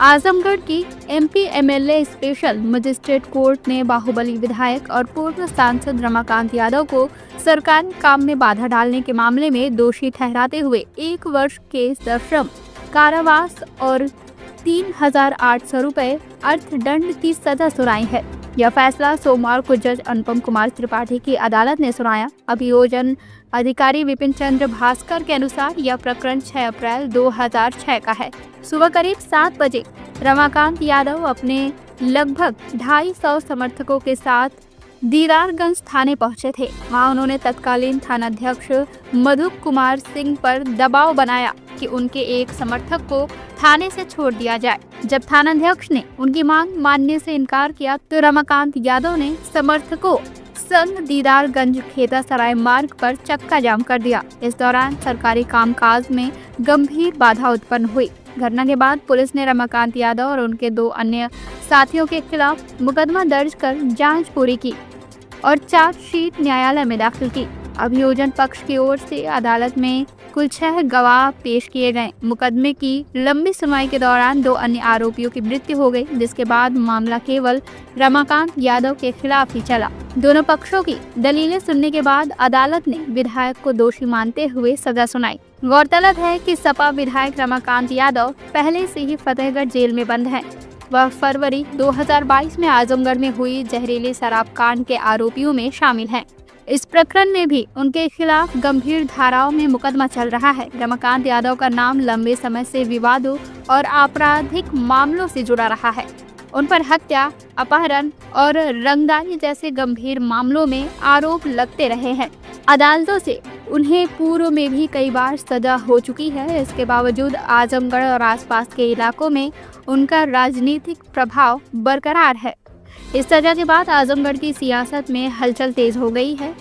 आजमगढ़ की MP MLA special magistrate court ने बाहुबली विधायक और पूर्व सांसद रमाकांत यादव को सरकारी काम में बाधा डालने के मामले में दोषी ठहराते हुए 1 वर्ष के सश्रम कारावास और 3,800 रुपए अर्थदंड की सजा सुनाई है। यह फैसला सोमवार को जज अनुपम कुमार त्रिपाठी की अदालत ने सुनाया। अभियोजन अधिकारी विपिन चंद्र भास्कर के अनुसार यह प्रकरण 6 अप्रैल 2006 का है। सुबह करीब 7 बजे रमाकांत यादव अपने लगभग 250 समर्थकों के साथ दीदारगंज थाने पहुंचे थे। वहां उन्होंने तत्कालीन थानाध्यक्ष मधु कुमार सिंह पर दबाव बनाया कि उनके एक समर्थक को थाने से छोड़ दिया जाए। जब थानाध्यक्ष ने उनकी मांग मानने से इनकार किया तो रमाकांत यादव ने समर्थकों संग दीदारगंज खेता सराय मार्ग पर चक्का जाम कर दिया। इस दौरान सरकारी कामकाज में गंभीर बाधा उत्पन्न हुई। घटना के बाद पुलिस ने रमाकांत यादव और उनके 2 अन्य साथियों के खिलाफ मुकदमा दर्ज कर जांच पूरी की और चार्जशीट न्यायालय में दाखिल की। अभियोजन पक्ष की ओर से अदालत में कुल 6 गवाह पेश किए गए। मुकदमे की लंबी सुनवाई के दौरान 2 अन्य आरोपियों की मृत्यु हो गई, जिसके बाद मामला केवल रमाकांत यादव के खिलाफ ही चला। दोनों पक्षों की दलीलें सुनने के बाद अदालत ने विधायक को दोषी मानते हुए सजा सुनाई। गौरतलब है कि सपा विधायक रमाकांत यादव पहले से ही फतेहगढ़ जेल में बंद हैं। वह फरवरी 2022 में आजमगढ़ में हुई जहरीली शराब कांड के आरोपियों में शामिल हैं। इस प्रकरण में भी उनके खिलाफ गंभीर धाराओं में मुकदमा चल रहा है। रमाकांत यादव का नाम लंबे समय से विवादों और आपराधिक मामलों से जुड़ा रहा है। उन पर हत्या, अपहरण और रंगदारी जैसे गंभीर मामलों में आरोप लगते रहे हैं। अदालतों से उन्हें पूर्व में भी कई बार सजा हो चुकी है। इसके बावजूद आजमगढ़ और आसपास के इलाकों में उनका राजनीतिक प्रभाव बरकरार है। इस सजा के बाद आजमगढ़ की सियासत में हलचल तेज हो गई है।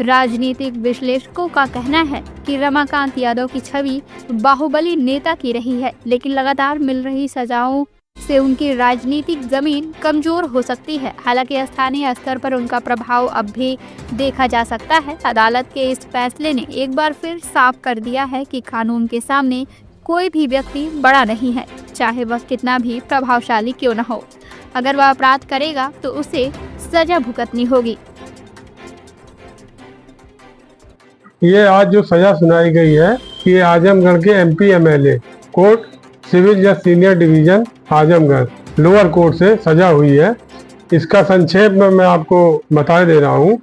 राजनीतिक विश्लेषकों का कहना है कि रमाकांत यादव की छवि बाहुबली नेता की रही है, लेकिन लगातार मिल रही सजाओं से उनकी राजनीतिक जमीन कमजोर हो सकती है। हालांकि स्थानीय स्तर पर उनका प्रभाव अब भी देखा जा सकता है। अदालत के इस फैसले ने एक बार फिर साफ कर दिया है कि कानून के सामने कोई भी व्यक्ति बड़ा नहीं है, चाहे वह कितना भी प्रभावशाली क्यों न हो। अगर वह अपराध करेगा तो उसे सजा भुगतनी होगी। ये आज जो सजा सुनाई गई है, ये आजमगढ़ के एमपी एमएलए कोर्ट सिविल जज senior division Azamgarh lower court से सजा हुई है। इसका संक्षेप में मैं आपको बता दे रहा हूँ।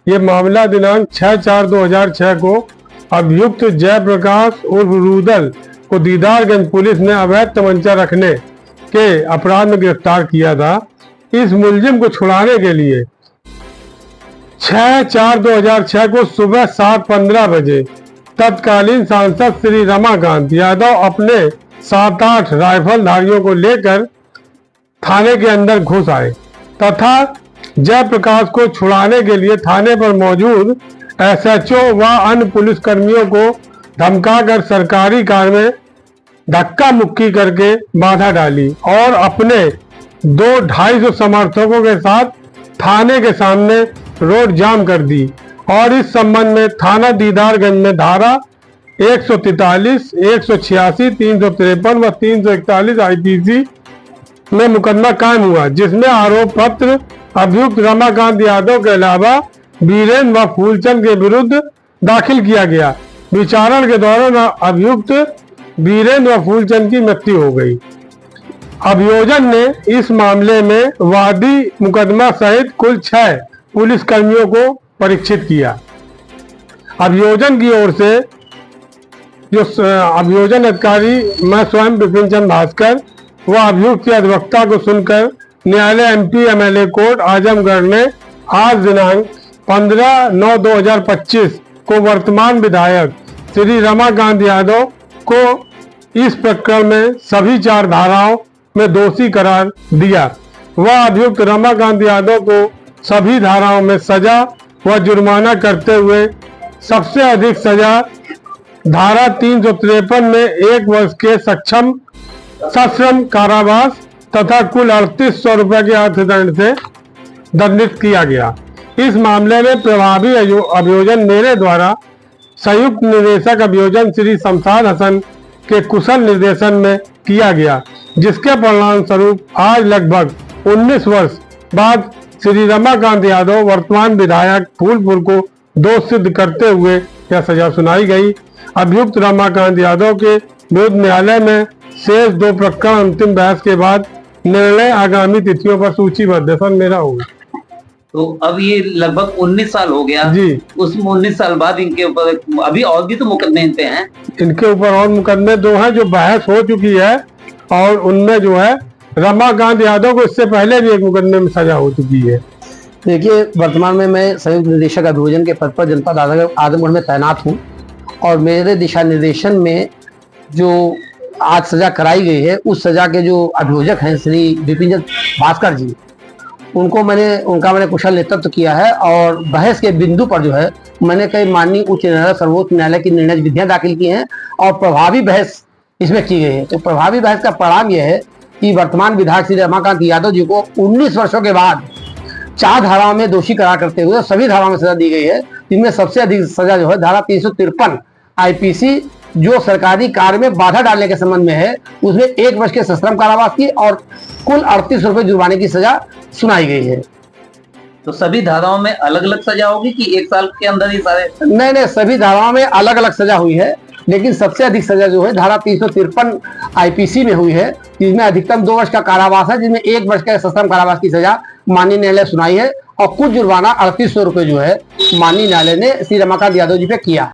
ये मामला दिनांक 6/4/2006 को अभियुक्त जयप्रकाश उर्फ रूदल को दीदारगंज पुलिस ने अवैध तमंचा रखने के अपराध में गिरफ्तार किया था। इस मुलजिम को छुड़ाने के लिए 6/4/2006 को सुबह 7:15 बजे तत्कालीन सांसद श्री रमाकांत यादव अपने 7-8 राइफलधारियों को लेकर थाने के अंदर घुस आए तथा जयप्रकाश को छुड़ाने के लिए थाने पर मौजूद एसएचओ व अन्य पुलिस कर्मियों को धमकाकर सरकारी कार में धक्का मुक्की करके बाधा डाली और अपने 200-250 समर्थकों के साथ थाने के सामने रोड जाम कर दी और इस संबंध में थाना दीदारगंज में धारा 143, 186, 353 व 341 आईपीसी में मुकदमा कायम हुआ, जिसमें आरोप पत्र अभियुक्त रमाकांत यादव के अलावा वीरेंद्र व फूलचंद के विरुद्ध दाखिल किया गया। विचारण के दौरान अभियुक्त वीरेंद्र व फूलचंद की मृत्यु हो गई। अभियोजन ने इस मामले में वादी मुकदमा सहित कुल 6 पुलिस कर्मियों को परीक्षित किया। अभियोजन की ओर से जो अभियोजन अधिकारी मैं स्वयं विपिन चंद्र भास्कर व अभियुक्त के अधिवक्ता को सुनकर न्यायालय एमपी एमएलए कोर्ट आजमगढ़ ने आज दिनांक 15/9/2025 को वर्तमान विधायक श्री रमाकांत यादव को इस प्रकरण में सभी 4 धाराओं में दोषी करार दिया। वह अभियुक्त रमाकांत यादव को सभी धाराओं में सजा व जुर्माना करते हुए सबसे अधिक सजा धारा 353 में 1 वर्ष के सश्रम कारावास तथा कुल 3800 रुपए के अर्थदंड से दंडित किया गया। इस मामले में प्रभावी अभियोजन मेरे द्वारा संयुक्त निदेशक अभियोजन श्री शमशाद हसन के कुशल निर्देशन में किया गया, जिसके परिणाम स्वरूप आज लगभग 19 वर्ष बाद श्री रमाकांत यादव वर्तमान विधायक फूलपुर को दोष सिद्ध करते हुए यह सजा सुनाई गई। अभियुक्त रमाकांत यादव के विरुद्ध न्यायालय में शेष 2 प्रकरण अंतिम बहस के बाद निर्णय आगामी तिथियों पर सूचीबद्ध मेरा होगा। तो अब ये लगभग 19 साल हो गया जी। उस 19 साल बाद इनके ऊपर अभी और भी तो मुकदमे पे हैं। इनके ऊपर और मुकदमे 2 हैं जो बहस हो चुकी है, और उनमें जो है रमाकांत यादव को इससे पहले भी एक मुकदमे में सजा हो चुकी है। देखिए, वर्तमान में मैं संयुक्त निदेशक अभियोजन के पद पर जनपद आजमगढ़ में तैनात हूँ, और मेरे दिशा निर्देशन में जो आज सजा कराई गई है, उस सजा के जो अभियोजक हैं श्री विपिन भास्कर जी, उनका मैंने कुशल नेतृत्व किया है। और बहस के बिंदु पर जो है मैंने कई माननीय उच्च न्यायालय, सर्वोच्च न्यायालय की निर्णय विधियां दाखिल की हैं, और प्रभावी बहस इसमें की गई है। तो प्रभावी बहस का परिणाम यह है कि वर्तमान विधायक श्री रमाकांत यादव जी को 19 वर्षों के बाद 4 धाराओं में दोषी करार करते हुए सभी धाराओं में सजा दी गई है। इनमें सबसे अधिक सजा जो है धारा 353 IPC जो सरकारी कार्य में बाधा डालने के संबंध में है, उसमें 1 वर्ष के सश्रम कारावास की और कुल 38 रुपए जुर्माने की सजा सुनाई गई है। तो सभी धाराओं में अलग अलग सजा होगी कि 1 साल के अंदर ही सारे? नहीं, सभी धाराओं में अलग अलग सजा हुई है, लेकिन सबसे अधिक सजा जो है धारा 353 IPC में हुई है, जिसमें अधिकतम 2 वर्ष का कारावास है, जिसमें 1 वर्ष का सश्रम कारावास की सजा माननीय न्यायालय सुनाई है, और कुछ जुर्माना 3800 रुपए जो है माननीय न्यायालय ने श्री रमाकांत यादव जी पे किया।